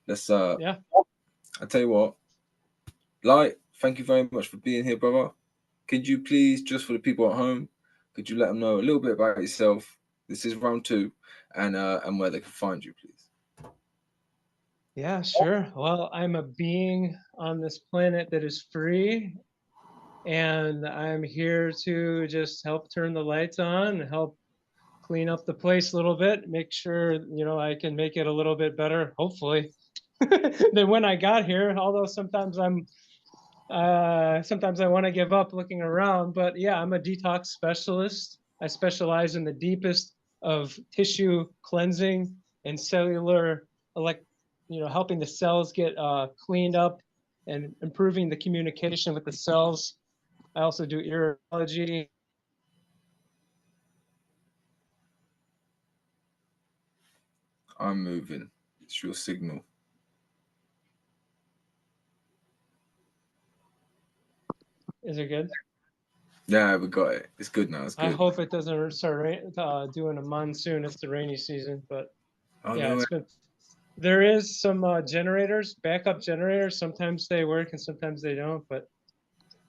Let's Yeah. I tell you what, Light, thank you very much for being here, brother. Could you please, just for the people at home, could you let them know a little bit about yourself? This is round 2, and where they can find you, please. Yeah, sure. Well, I'm a being on this planet that is free, and I'm here to just help turn the lights on, help clean up the place a little bit, make sure, I can make it a little bit better, hopefully, than when I got here. Although sometimes I want to give up looking around, but yeah, I'm a detox specialist. I specialize in the deepest of tissue cleansing and cellular, like, helping the cells get cleaned up and improving the communication with the cells. I also do iridology. I'm moving. It's your signal. Is it good? Yeah, we got it. It's good now. It's I good. hope it doesn't start doing a monsoon. It's the rainy season, but Oh yeah, no. it's been. There is some generators, backup generators. Sometimes they work and sometimes they don't. But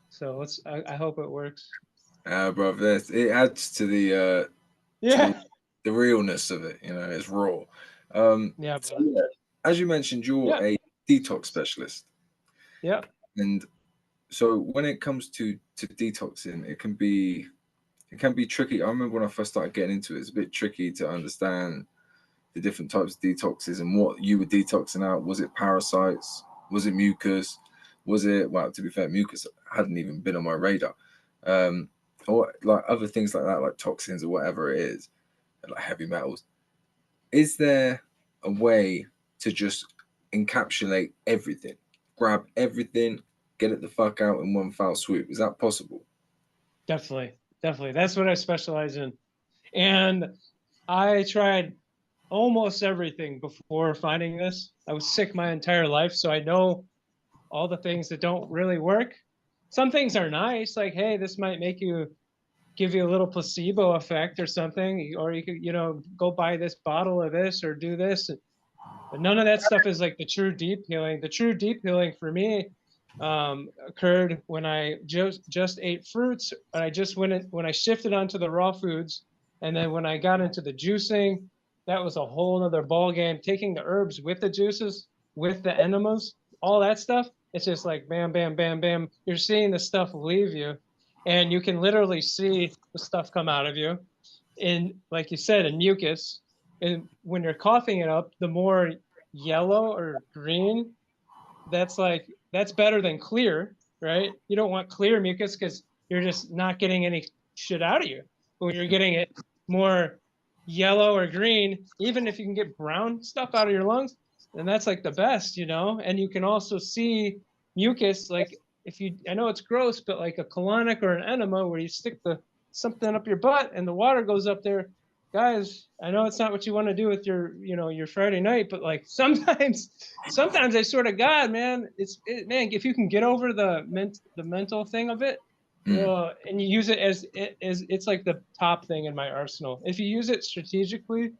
so I hope it works. Bro, it adds to Yeah. the realness of it. It's raw. Yeah. So yeah, as you mentioned, you're Yeah. a detox specialist, Yeah. and so when it comes to detoxing, it can be tricky. I remember when I first started getting into it, it's a bit tricky to understand the different types of detoxes and what you were detoxing out. Was it parasites? Was it mucus? Was it, well, to be fair, mucus hadn't even been on my radar. Um, or like other things like that, like toxins or whatever it is, like heavy metals. Is there a way to just encapsulate everything, grab everything, get it the fuck out in one foul swoop? Is that possible? Definitely. Definitely. That's what I specialize in. And I tried almost everything before finding this. I was sick my entire life, so I know all the things that don't really work. Some things are nice, like, hey, this might give you a little placebo effect or something, or you could, go buy this bottle of this or do this. But none of that stuff is like the true deep healing. The true deep healing for me occurred when I just ate fruits, and I just when I shifted onto the raw foods, and then when I got into the juicing, that was a whole other ball game. Taking the herbs with the juices, with the enemas, all that stuff. It's just like bam, bam, bam, bam. You're seeing the stuff leave you, and you can literally see the stuff come out of you. In, like you said, in mucus, and when you're coughing it up, the more yellow or green, that's better than clear, right? You don't want clear mucus because you're just not getting any shit out of you. But when you're getting it more yellow or green, even if you can get brown stuff out of your lungs, then that's like the best, And you can also see mucus, like, if you, I know it's gross, but like a colonic or an enema where you stick something up your butt and the water goes up there. Guys, I know it's not what you want to do with your Friday night, but like sometimes I sort of, God, man, man, if you can get over the mental thing of it, Mm. and you use it as it's like the top thing in my arsenal. If you use it strategically,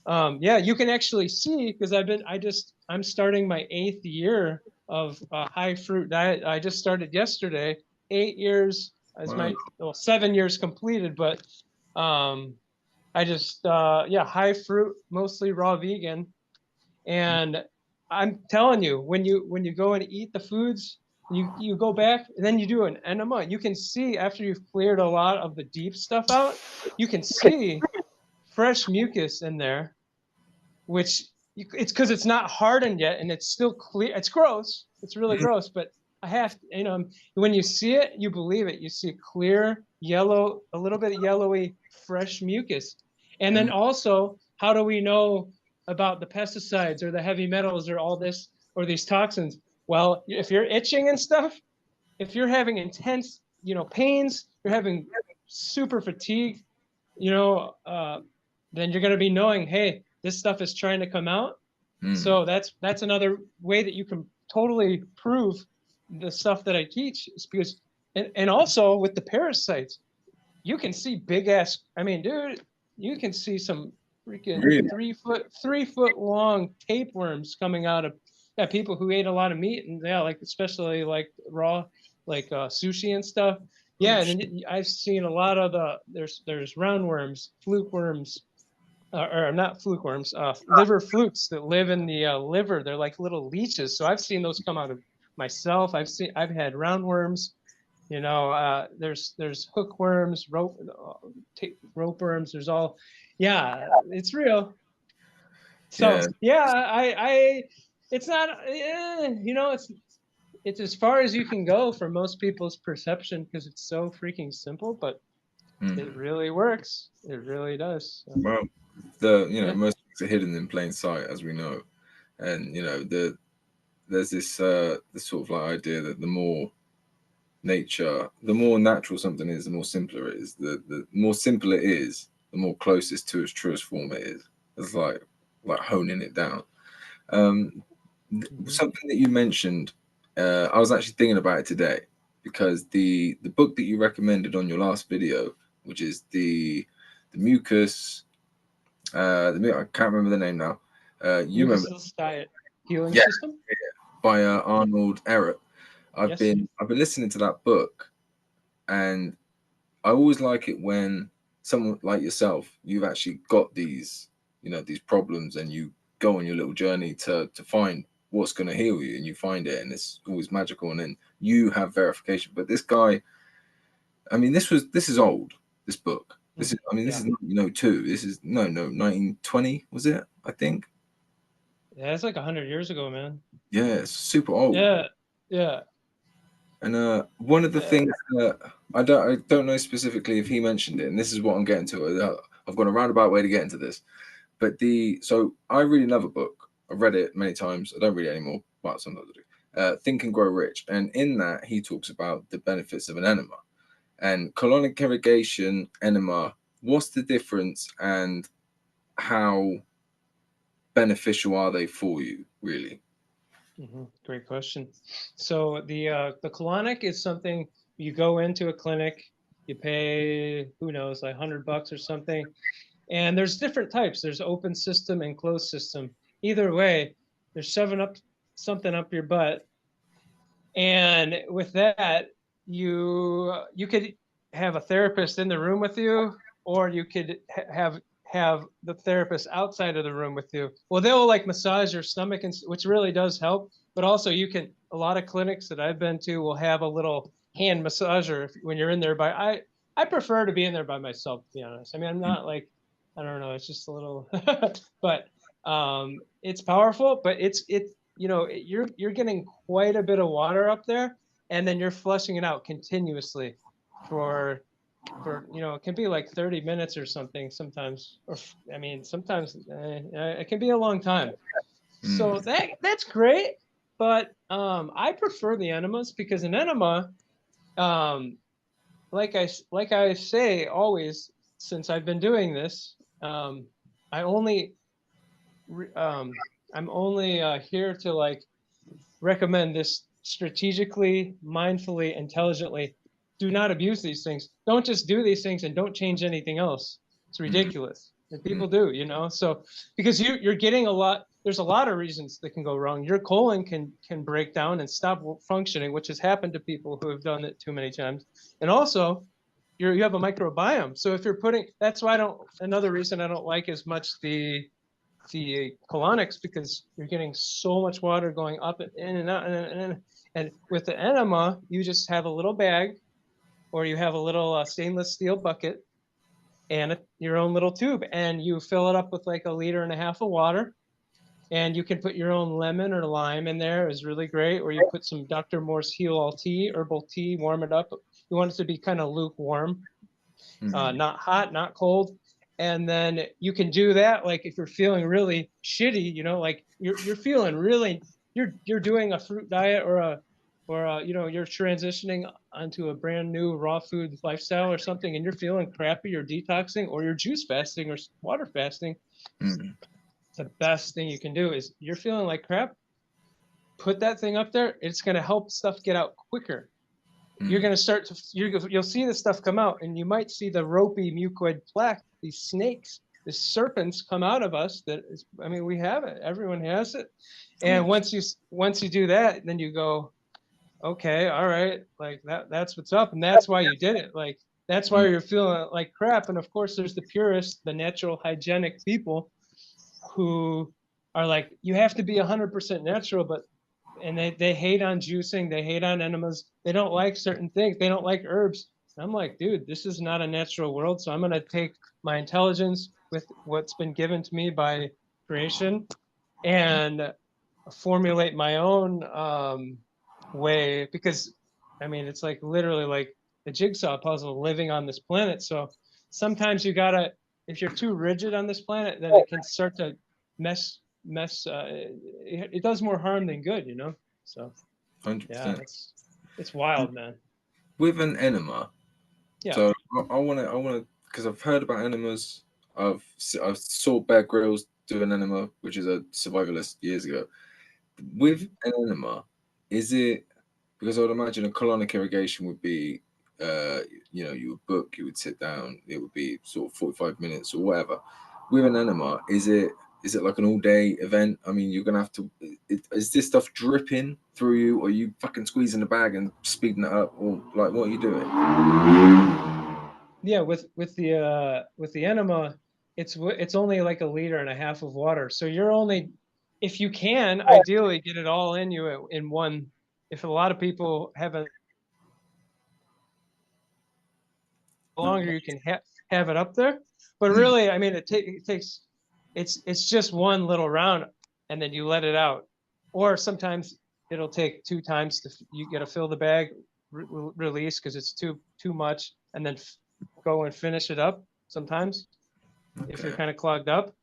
yeah, you can actually see, because I'm starting my 8th year of high fruit diet. I just started yesterday. 8 years as Wow. 7 years completed, but I just yeah, high fruit, mostly raw vegan. And I'm telling you, when you go and eat the foods, you go back and then you do an enema, you can see after you've cleared a lot of the deep stuff out, you can see fresh mucus in there, which it's because it's not hardened yet and it's still clear. It's gross. It's really gross, but I have to, when you see it, you believe it. You see clear yellow, a little bit of yellowy, fresh mucus. And then also, how do we know about the pesticides or the heavy metals or all this or these toxins? Well, if you're itching and stuff, if you're having intense, pains, you're having super fatigue, you know, uh, then you're going to be knowing, hey, this stuff is trying to come out. So that's another way that you can totally prove the stuff that I teach, is because, and also with the parasites, you can see big ass. I mean, dude, you can see some freaking Really? 3 foot long tapeworms coming out of yeah, people who ate a lot of meat, and yeah, like especially like raw, like sushi and stuff. Yeah, and then I've seen a lot of there's roundworms, fluke worms, or not fluke worms, liver flukes that live in the liver. They're like little leeches. So I've seen those come out of myself. I've had roundworms. You know, there's hookworms, rope worms. There's all, yeah, it's real. So Yeah, yeah, it's not, you know, it's as far as you can go for most people's perception because it's so freaking simple, but it really works. It really does. So, well, yeah. most things are hidden in plain sight, as we know, and there's this sort of like idea that the more natural something is, the more simpler it is. The more simple it is, the more closest to its truest form it is. It's like honing it down. Something that you mentioned, I was actually thinking about it today because the book that you recommended on your last video, which is the mucus, I can't remember the name now. You remember? Mucus diet healing Yeah, system. by Arnold Ehret. I've Yes. been listening to that book, and I always like it when someone like yourself, you've actually got these problems, and you go on your little journey to find what's going to heal you, and you find it, and it's always magical, and then you have verification. But this guy, I mean, this is old. This book. This is, I mean, this is 1902. This is 1920, was it? I think. Yeah, it's like 100 years ago, man. Yeah, it's super old. Yeah, yeah. And one of the things that I don't know specifically if he mentioned it, and this is what I'm getting to. I've gone a roundabout way to get into this, but so I read another book. I've read it many times. I don't read it anymore, but sometimes I do. Think and Grow Rich, and in that he talks about the benefits of an enema and colonic irrigation enema. What's the difference, and how beneficial are they for you, really? Great question. So the colonic is something you go into a clinic, you pay, who knows, like $100 or something, and there's different types. There's open system and closed system. Either way, they're shoving up something up your butt, and with that, you could have a therapist in the room with you, or you could have the therapist outside of the room with you. Well, they'll like massage your stomach, and which really does help. But also, a lot of clinics that I've been to will have a little hand massager when you're in there. I prefer to be in there by myself, to be honest. I mean, I'm not like, I don't know, it's just a little, but it's powerful. But you're getting quite a bit of water up there, and then you're flushing it out continuously for it can be like 30 minutes or something sometimes, or I mean sometimes it can be a long time. So that's great, but I prefer the enemas because an enema, um like I say always, since I've been doing this, I only I'm only here to like recommend this strategically, mindfully, intelligently. Do not abuse these things. Don't just do these things and don't change anything else. It's ridiculous. And people do, So because you're getting a lot, there's a lot of reasons that can go wrong. Your colon can break down and stop functioning, which has happened to people who have done it too many times. And also, you have a microbiome. So if you're that's why another reason I don't like as much the colonics, because you're getting so much water going up and in and out, and with the enema, you just have a little bag, or you have a little stainless steel bucket and your own little tube, and you fill it up with like 1.5 liters of water, and you can put your own lemon or lime in there. Is really great. Or you put some Dr. Moore's Heal All tea, herbal tea, warm it up. You want it to be kind of lukewarm, not hot, not cold. And then you can do that, like if you're feeling really shitty, like you're feeling really, you're doing a fruit diet or you're transitioning onto a brand new raw food lifestyle or something, and you're feeling crappy, you're detoxing, or you're juice fasting or water fasting. The best thing you can do is, you're feeling like crap, put that thing up there. It's going to help stuff get out quicker. You're going to you'll see the stuff come out, and you might see the ropey mucoid plaque, these snakes this serpents come out of us. That is, I mean, we have it. Everyone has it. And once you do that, then you go, okay, all right, like that's what's up, and that's why you did it. Like that's why you're feeling like crap. And of course, there's the purists, the natural hygienic people who are like, you have to be 100% natural, but and they hate on juicing, they hate on enemas, they don't like certain things, they don't like herbs. And I'm like, dude, this is not a natural world, so I'm gonna take my intelligence with what's been given to me by creation and formulate my own way, because I mean it's like literally like the jigsaw puzzle living on this planet. So sometimes you gotta, if you're too rigid on this planet, then it can start to mess it does more harm than good, you know. So 100%. yeah, it's wild, man. With an enema, Yeah. so I want to, because I've heard about enemas. I saw Bear Grylls do an enema, which is a survivalist, years ago. With an enema, is it, because I would imagine a colonic irrigation would be, you would book, you would sit down, it would be sort of 45 minutes or whatever. With an enema, is it like an all-day event? I mean, you're gonna have to. Is this stuff dripping through you, or are you fucking squeezing the bag and speeding it up, or like what are you doing? Yeah, with the enema, it's only like 1.5 liters of water. So you're only, if you can, ideally get it all in you in one. If a lot of people haven't, longer you can have it up there. But really, I mean, it takes, it's just one little round, and then you let it out. Or sometimes it'll take 2 times to, you got to fill the bag, release because it's too much, and then go and finish it up sometimes if you're kind of clogged up.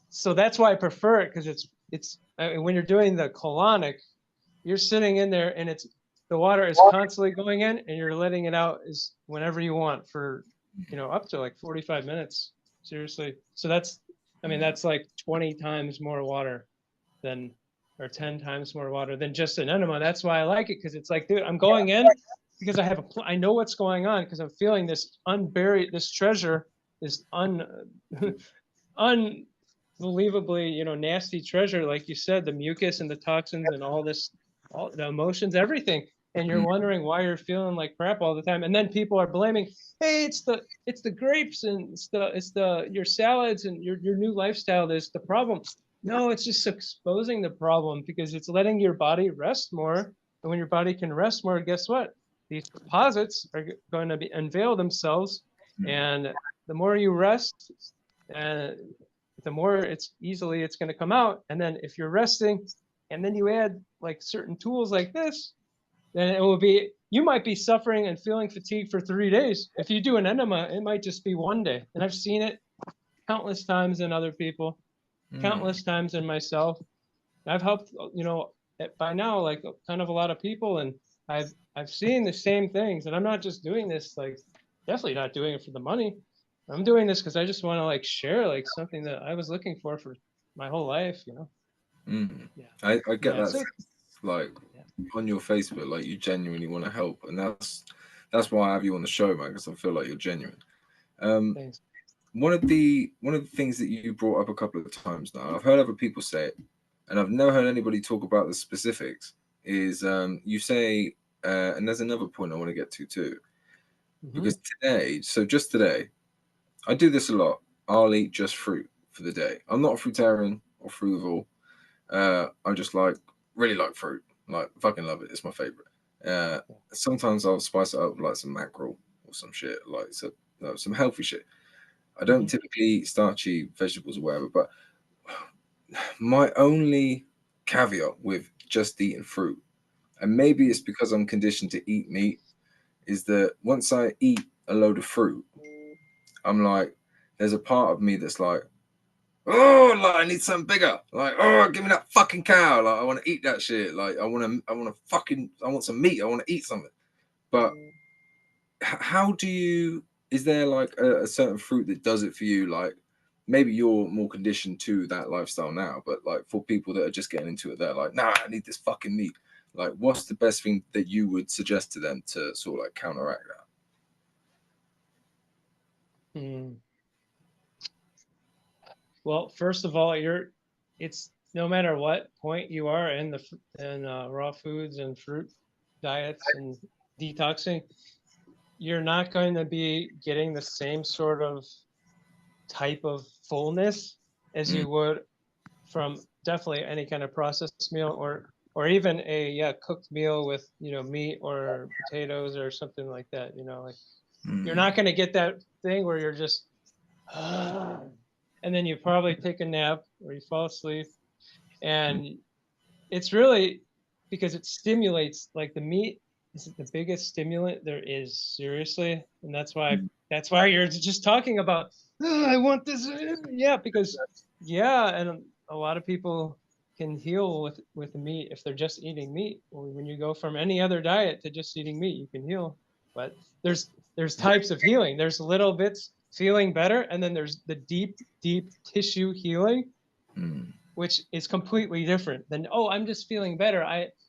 So that's why I prefer it, because it's I mean, when you're doing the colonic, you're sitting in there and it's, the water is constantly going in and you're letting it out is whenever you want for, up to like 45 minutes. Seriously. So that's, I mean, that's like 20 times more water than, or 10 times more water than just an enema. That's why I like it, because it's like, dude, I'm going in because I know what's going on, because I'm feeling this unburied, this treasure, this unbelievably, nasty treasure, like you said, the mucus and the toxins and all this, all the emotions, everything. And you're wondering why you're feeling like crap all the time. And then people are blaming, hey, it's the grapes and it's the your salads and your new lifestyle that's the problem. No, it's just exposing the problem, because it's letting your body rest more. And when your body can rest more, guess what? These deposits are going to unveil themselves. And the more you rest, the more it's going to come out. And then if you're resting and then you add like certain tools like this, then it will be, you might be suffering and feeling fatigue for 3 days. If you do an enema, it might just be 1 day. And I've seen it countless times in other people, countless times in myself. I've helped, by now, like kind of a lot of people, and I've seen the same things. And I'm not just doing this, like definitely not doing it for the money. I'm doing this because I just want to like share like something that I was looking for my whole life, Yeah. I get that. So, like on your Facebook, like you genuinely want to help, and that's why I have you on the show, man, because I feel like you're genuine. Thanks. One of the things that you brought up a couple of times now, I've heard other people say it, and I've never heard anybody talk about the specifics, is you say, and there's another point I want to get to too, because just today, I do this a lot. I'll eat just fruit for the day. I'm not a fruitarian or frugal. I just really like fruit. Like fucking love it. It's my favorite. Sometimes I'll spice it up with like some mackerel or some shit, like some healthy shit. I don't typically eat starchy vegetables or whatever, but my only caveat with just eating fruit, and maybe it's because I'm conditioned to eat meat, is that once I eat a load of fruit, I'm like, there's a part of me that's like, oh, like I need something bigger. Like, oh, give me that fucking cow. Like, I want to eat that shit. Like, I want some meat. I want to eat something. But how do you? Is there like a certain fruit that does it for you? Like, maybe you're more conditioned to that lifestyle now, but like for people that are just getting into it, they're like, nah, I need this fucking meat. Like, what's the best thing that you would suggest to them to sort of like counteract that? Well, first of all, it's no matter what point you are in raw foods and fruit diets and detoxing, you're not going to be getting the same sort of type of fullness as Mm. you would from definitely any kind of processed meal or even a cooked meal with meat or potatoes or something like that. Like you're not going to get that thing where you're just and then you probably take a nap or you fall asleep, and it's really because it stimulates, like the meat is the biggest stimulant there is, seriously. And that's why you're just talking about, "Oh, I want this." Yeah, because and a lot of people can heal with the meat if they're just eating meat. When you go from any other diet to just eating meat, you can heal. But there's types of healing. There's little bits feeling better, and then there's the deep tissue healing, which is completely different than, oh, I'm just feeling better.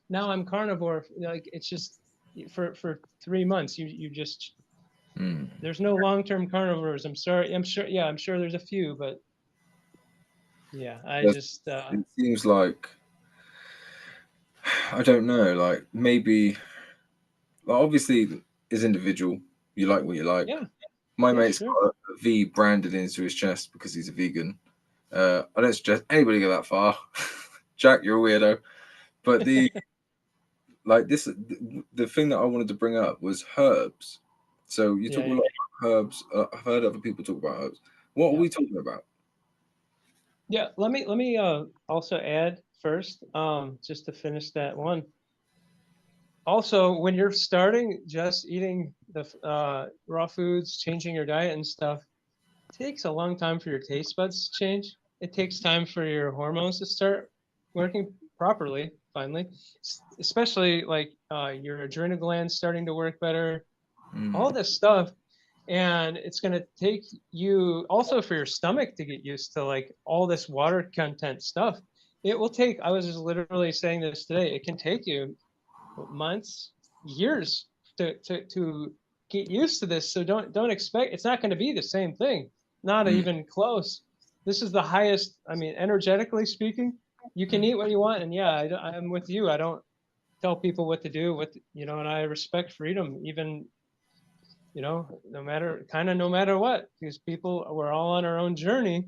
Now I'm carnivore. Like it's just for 3 months. You just there's no long-term carnivores. I'm sorry. I'm sure. Yeah, I'm sure there's a few, but yeah, I just It seems like, I don't know, like maybe, like obviously as individual, you like what you like. yeah. My Yeah, mate's sure. got a V branded into his chest because he's a vegan. I don't suggest anybody go that far. Jack, you're a weirdo. But the thing that I wanted to bring up was herbs. So you talk a Yeah, lot about herbs. I've heard other people talk about herbs. What are yeah. we talking about? Yeah, let me also add first, just to finish that one. Also, when you're starting just eating the raw foods, changing your diet and stuff, it takes a long time for your taste buds to change. It takes time for your hormones to start working properly, finally, especially like your adrenal glands starting to work better, all this stuff. And it's going to take you also for your stomach to get used to like all this water content stuff. It will take, I was just literally saying this today, it can take you months, years to get used to this. So don't expect, it's not going to be the same thing, not Mm, even close. This is the highest, I mean, energetically speaking, you can eat what you want. And yeah, I'm with you. I don't tell people what to do, and I respect freedom, even no matter what, because we're all on our own journey.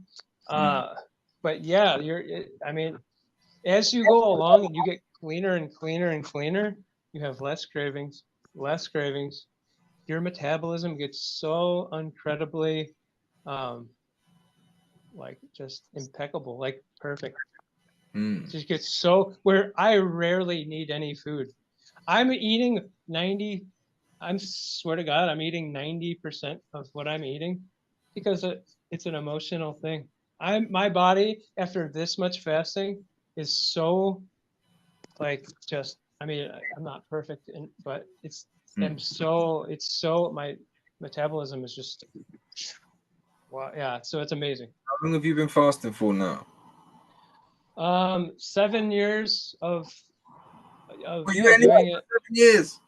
mm, But yeah, I mean, as you go along and you get cleaner and cleaner and cleaner, you have less cravings. Your metabolism gets so incredibly, um, like just impeccable, like perfect. mm. It just gets so where I rarely need any food. I'm eating 90 I'm swear to God, I'm eating 90% of what I'm eating because it's an emotional thing. My body after this much fasting is so like just, I mean, I'm not perfect, but it's so my metabolism is just, wow, yeah. So it's amazing. How long have you been fasting for now? 7 years of Were you yeah anywhere doing it. for 7 years?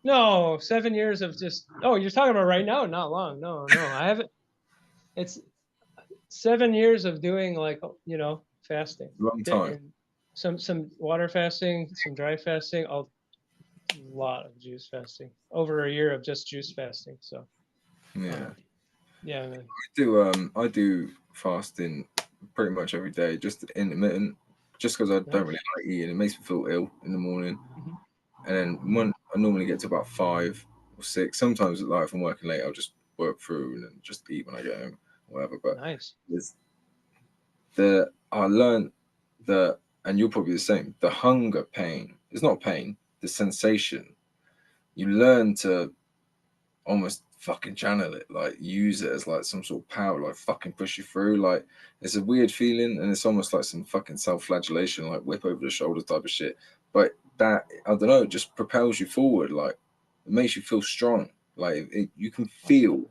No, 7 years of just. Oh, you're talking about right now? Not long. No, I haven't. It's 7 years of doing like fasting, Long time. and some water fasting, some dry fasting, a lot of juice fasting, over a year of just juice fasting. So Yeah. yeah, man. I do fasting pretty much every day, just intermittent, just because I don't Nice. really like eating. It makes me feel ill in the morning. Mhm. And then when I normally get to about 5 or 6. Sometimes, like if I'm working late, I'll just work through and then just eat when I get home, whatever. But Nice. there's I learned that, and you're probably the same. The hunger pain is not pain. The sensation. You learn to almost fucking channel it, like use it as like some sort of power, like fucking push you through. Like it's a weird feeling, and it's almost like some fucking self-flagellation, like whip over the shoulder type of shit. But that, I don't know, it just propels you forward. Like it makes you feel strong. Like you can feel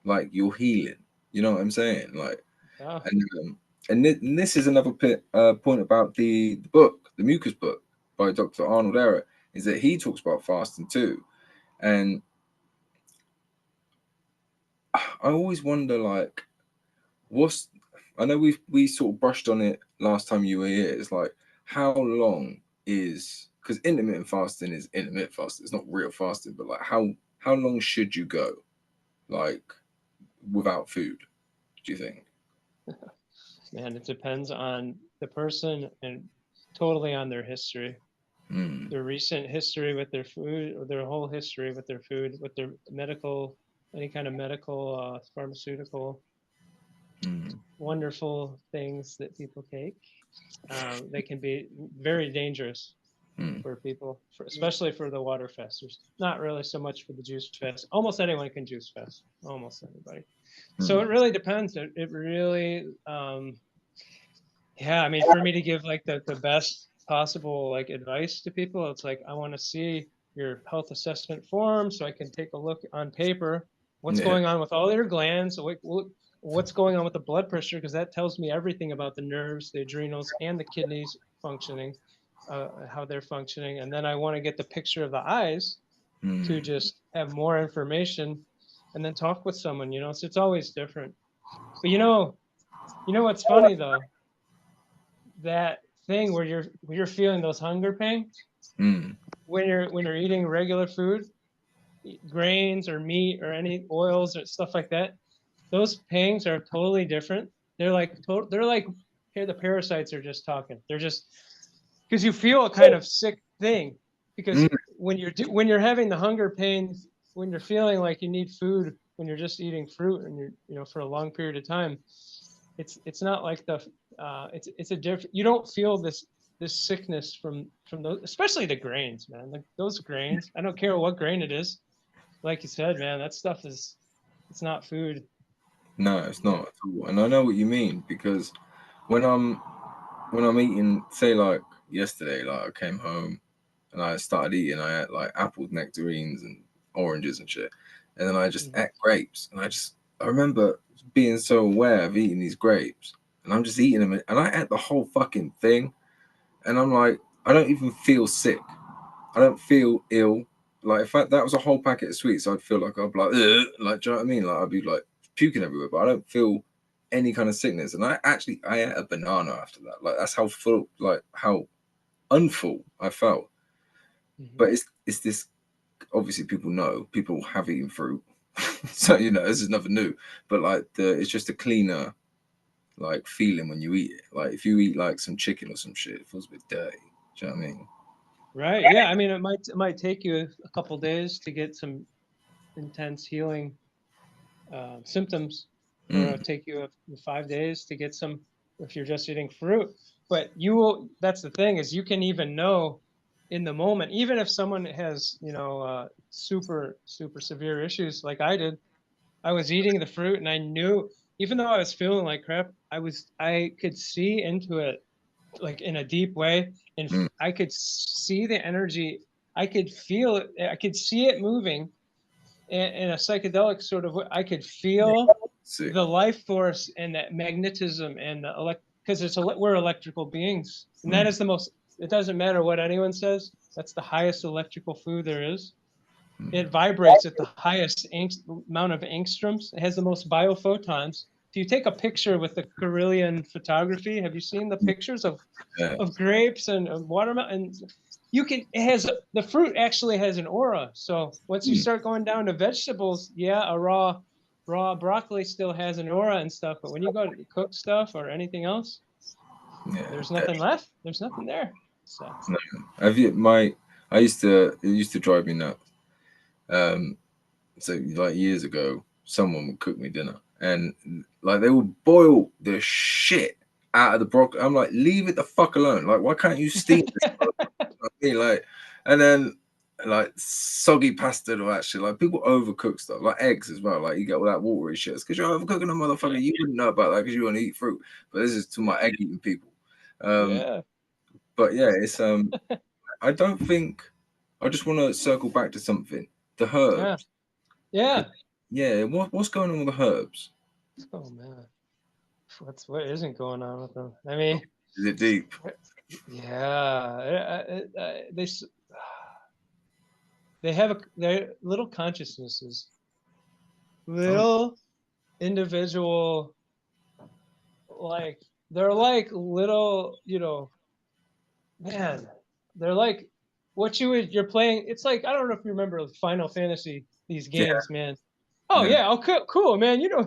like you're healing. You know what I'm saying? Like, Yeah. and this is another point about the book, the Mucus book by Dr. Arnold Ehret, is that he talks about fasting too, and I always wonder, like, what's I know we sort of brushed on it last time you were here. It's like, how long is, because intermittent fasting is intermittent fasting. It's not real fasting, but like how long should you go, like, without food? Do you think? Man, it depends on the person and totally on their history, their recent history with their food, or their whole history with their food, with their medical, any kind of medical, pharmaceutical, wonderful things that people take. They can be very dangerous for people, especially for the water fasters. Not really so much for the juice fast. Almost anyone can juice fast. Almost anybody. So it really depends. It really, yeah. I mean, for me to give like the best possible like advice to people, it's like I want to see your health assessment form so I can take a look on paper. What's going on with all your glands? What's going on with the blood pressure? Because that tells me everything about the nerves, the adrenals, and the kidneys functioning, how they're functioning. And then I want to get the picture of the eyes to just have more information, and then talk with someone. So it's always different. But what's funny though? That thing where you're feeling those hunger pangs when you're eating regular food, grains or meat or any oils or stuff like that. Those pangs are totally different. They're like here the parasites are just talking. They're just because you feel a kind of sick thing because when you're having the hunger pains, when you're feeling like you need food, when you're just eating fruit and you're for a long period of time, it's not like it's a different. You don't feel this sickness from those, especially the grains, man. Like those grains, I don't care what grain it is. Like you said, man, that stuff it's not food. No, it's not at all. And I know what you mean, because when I'm eating, say like yesterday, like I came home and I started eating, I had like apples, nectarines, and oranges and shit, and then I just ate grapes, and I remember being so aware of eating these grapes, and I'm just eating them, and I ate the whole fucking thing, and I'm like, I don't even feel sick, I don't feel ill. Like if that was a whole packet of sweets, I'd feel like I'd be like, ugh. Like, do you know what I mean? Like I'd be like puking everywhere, but I don't feel any kind of sickness. And I ate a banana after that. Like that's how full, like how unfull I felt. But it's this. Obviously, people have eaten fruit, so this is nothing new. But like it's just a cleaner like feeling when you eat it. Like if you eat like some chicken or some shit, it feels a bit dirty. Do you know what I mean? Right. Yeah. I mean, it might take you a couple days to get some intense healing symptoms, or it'll take you 5 days to get some if you're just eating fruit. But you will. That's the thing, is you can even know in the moment, even if someone has super severe issues like I did. I was eating the fruit and I knew, even though I was feeling like crap, I could see into it like in a deep way, and I could see the energy. I could feel it. I could see it moving in a psychedelic sort of way. I could feel the life force and that magnetism and the because we're electrical beings, and that is the most. It doesn't matter what anyone says. That's the highest electrical food there is. It vibrates at the highest amount of angstroms. It has the most biophotons. If you take a picture with the Carillion photography, have you seen the pictures of grapes and watermelon? The fruit actually has an aura. So once you start going down to vegetables, a raw broccoli still has an aura and stuff. But when you go to cook stuff or anything else, there's nothing left. There's nothing there. So have you it used to drive me nuts. So like years ago, someone would cook me dinner, and like they would boil the shit out of the broccoli. I'm like, leave it the fuck alone. Like, why can't you steam this? I mean, like, and then like soggy pasta or that shit. Like people overcook stuff, like eggs as well. Like you get all that watery shit. It's because you're overcooking a motherfucker. You wouldn't know about that because you want to eat fruit. But this is to my egg eating people. But yeah, it's I don't think. I just want to circle back to something. The herbs. Yeah. What's going on with the herbs? Oh man, what isn't going on with them? I mean, is it deep? Yeah, they have their little consciousnesses, little individual like they're like little, you know, man, they're like what you're playing. It's like, I don't know if you remember Final Fantasy, these Yeah, games, man. Oh yeah. yeah, okay, cool, man. You know,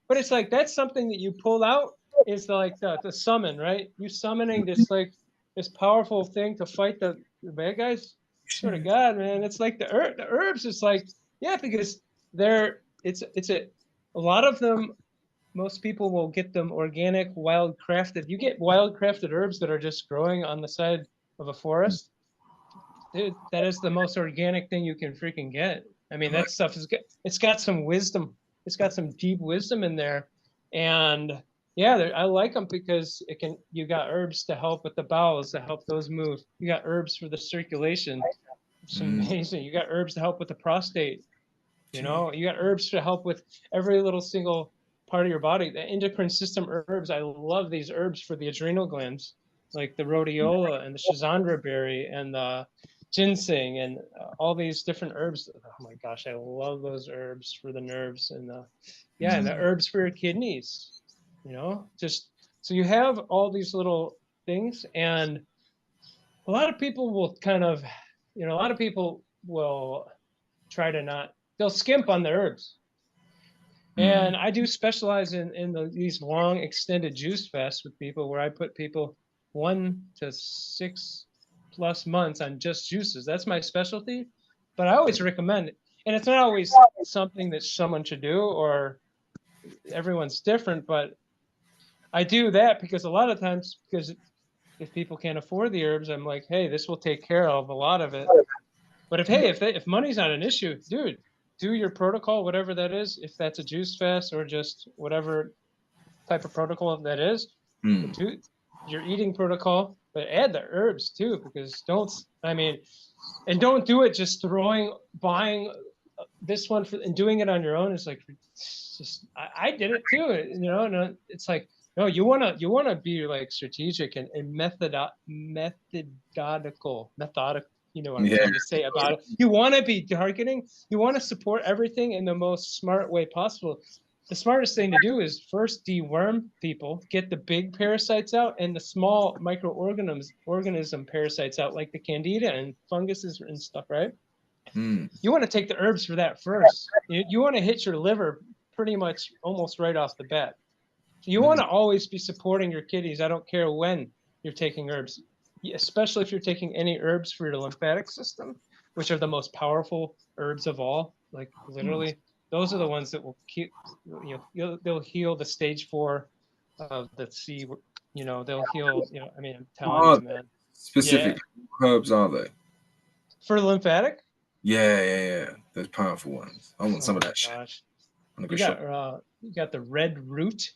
but it's like that's something that you pull out is like the summon, right? You summoning this like this powerful thing to fight the bad guys. Sort of God, man. It's like the herbs. It's like, yeah, because they're it's a lot of them. Most people will get them organic, wild crafted. You get wild crafted herbs that are just growing on the side of a forest. Dude, that is the most organic thing you can freaking get. I mean, Right. that stuff it's got some wisdom. It's got some deep wisdom in there. And yeah, I like them because you got herbs to help with the bowels, to help those move. You got herbs for the circulation. It's Mm, amazing. You got herbs to help with the prostate. You gee. know, you got herbs to help with every little single part of your body. The endocrine system herbs, I love these herbs for the adrenal glands, like the rhodiola and the schizandra berry and the ginseng and all these different herbs. Oh my gosh, I love those herbs for the nerves and yeah, and the Mm, herbs for your kidneys. You know, just so you have all these little things, and a lot of people will kind of, you know, a lot of people will try to not, they'll skimp on the herbs. mm. And I do specialize these long extended juice fasts with people where I put people 1 to 6+ months on just juices. That's my specialty, but I always recommend it. And it's not always something that someone should do, or everyone's different, but I do that because a lot of times, because if people can't afford the herbs, I'm like, hey, this will take care of a lot of it. But if money's not an issue, dude, do your protocol, whatever that is. If that's a juice fast or just whatever type of protocol that is, but Mm. do your eating protocol, but add the herbs too, because I mean, and don't do it just buying this one and doing it on your own is like, it's just, I did it too, you know, and it's like, no, you wanna be like strategic and methodical, you know what I'm Yeah. trying to say about it. You want to be targeting, you want to support everything in the most smart way possible. The smartest thing to do is first deworm people, get the big parasites out and the small organism parasites out, like the candida and funguses and stuff, right? Mm. You want to take the herbs for that first. You want to hit your liver pretty much almost right off the bat. So you want Mm. to always be supporting your kidneys. I don't care when you're taking herbs, especially if you're taking any herbs for your lymphatic system, which are the most powerful herbs of all. Like Mm. literally, those are the ones that will keep, they'll heal the stage 4 of the C. You know, they'll heal. You know, I mean, I'm What telling are you, they? man. Yeah, Specifically, what herbs are they? for lymphatic. Yeah, yeah, yeah. Those powerful ones. I want Oh some of my that shit. gosh, I'm gonna go you shop. got you got the red root,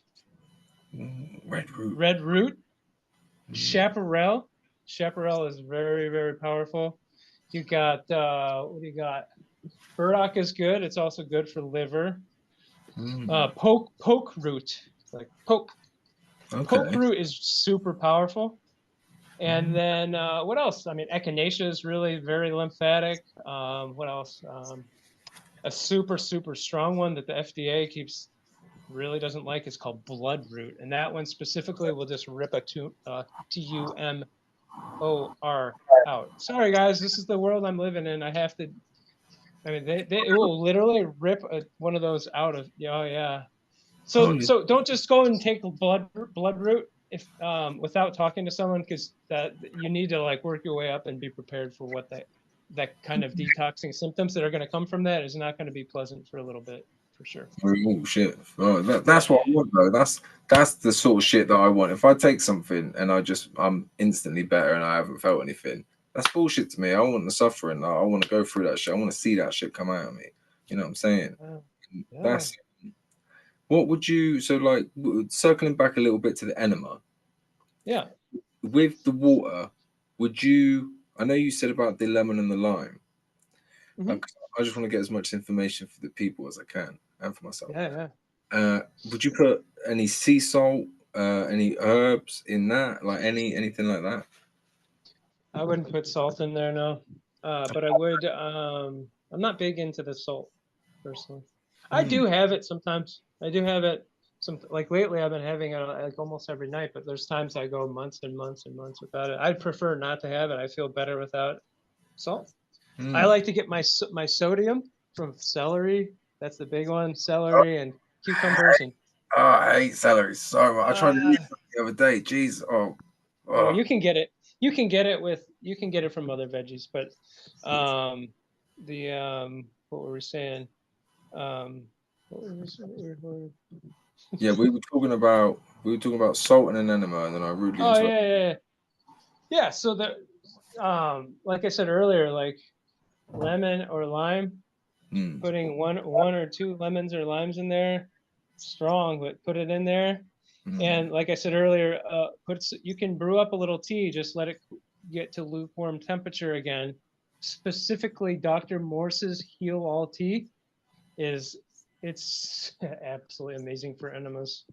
Red root. red root, Mm. chaparral. Chaparral is very, very powerful. You got what do you got? Burdock is good. It's also good for liver. Mm. Poke root, like poke Okay. root is super powerful. And Mm. then what else? I mean, echinacea is really very lymphatic. What else? A super strong one that the FDA keeps really doesn't like is called bloodroot, and that one specifically will just rip a TUMOR out. Sorry guys, this is the world I'm living in. I have to. I mean, it will literally rip one of those out of. Oh yeah. Oh, So yeah. so don't just go and take bloodroot if without talking to someone, because that you need to like work your way up and be prepared for what that kind of detoxing symptoms that are going to come from that is not going to be pleasant for a little bit for sure. Oh shit. Oh, Yeah, that's what I yeah, want though. That's the sort of shit that I want. If I take something and I'm instantly better and I haven't felt anything, that's bullshit to me. I want the suffering. I want to go through that shit. I want to see that shit come out of me. You know what I'm saying? yeah, yeah. That's what would you so like circling back a little bit to the enema Yeah. with the water, would you I know you said about the lemon and the lime. Hmm. I just want to get as much information for the people as I can and for myself. Yeah, yeah. Would you put any sea salt, any herbs in that, like anything like that? I wouldn't put salt in there, no. But I would. I'm not big into the salt personally. I Hmm. do have it sometimes. I do have it. like lately I've been having it like almost every night, but there's times I go months and months and months without it. I'd prefer not to have it. I feel better without salt. I like to get my sodium from celery. That's the big one, celery and cucumbers and. Oh, I hate celery so much. I tried to eat it the other day. Jeez. Well, you can get it. You can get it from other veggies, but what were we saying? What were we saying? Yeah, we were talking about salt and an enema, and then I rudely interrupted. Yeah. So like I said earlier, like lemon or lime, putting one or two lemons or limes in there, strong, but put it in there. And like I said earlier, you can brew up a little tea, just let it get to lukewarm temperature again. Specifically, Dr. Morse's Heal All Tea it's absolutely amazing for enemas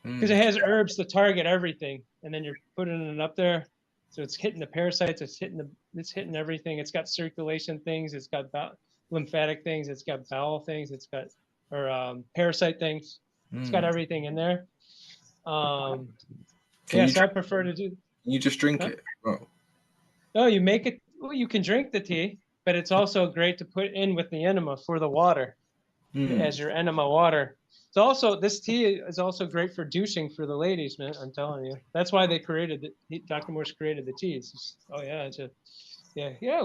because it has herbs to target everything, and then you're putting it up there, so it's hitting the parasites, it's hitting everything. It's got circulation things, it's got lymphatic things, it's got bowel things, it's got parasite things. It's got everything in there. So I prefer to do. You just drink it. Oh. No, you make it. Well, you can drink the tea, but it's also great to put in with the enema for the water, as your enema water. It's also, this tea is also great for douching for the ladies, man. I'm telling you, that's why they created Dr. Morse created the tea. We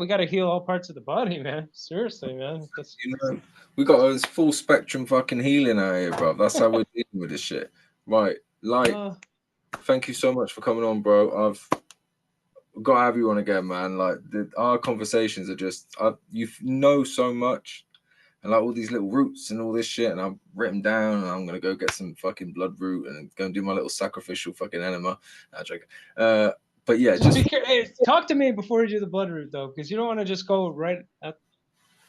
got to heal all parts of the body, man. Seriously, man. We got a full spectrum fucking healing out here, bro. That's how we're dealing with this shit. Right. Like, thank you so much for coming on, bro. I've got to have you on again, man. Like, our conversations are just, you know so much. And like all these little roots and all this shit, and I've written down, and I'm gonna go get some fucking bloodroot and go and do my little sacrificial fucking enema. But yeah, just talk to me before you do the bloodroot though, because you don't want to just go right at.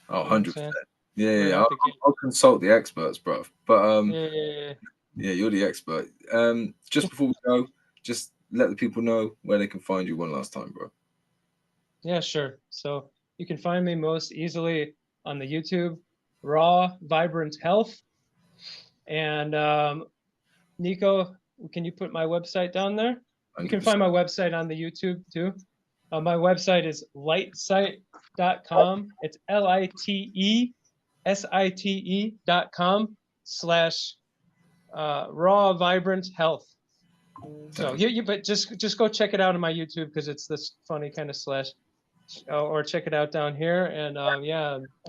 100%. Yeah. I'll consult the experts, bro. But yeah, you're the expert. Just before we go, just let the people know where they can find you one last time, bro. Yeah, sure. So you can find me most easily on the YouTube, Raw Vibrant Health. And Nico, can you put my website down there? 100%. You can find my website on the YouTube too. My website is litesite.com. It's litesite.com/Raw Vibrant Health. So but just go check it out on my YouTube because it's this funny kind of slash, or check it out down here. And I'm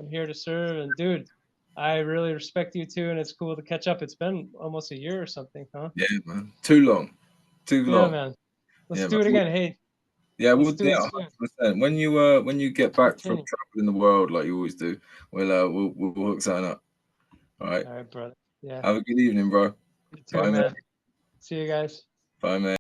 here to serve. And dude, I really respect you too, and it's cool to catch up. It's been almost a year or something, huh? Yeah, man. Too long. Yeah, man. Let's do it again. Hey. Yeah, we'll do it 100%. When you get back from traveling the world like you always do, we'll hook something up. All right. All right, brother. Yeah. Have a good evening, bro. You too, man. See you guys. Bye, man.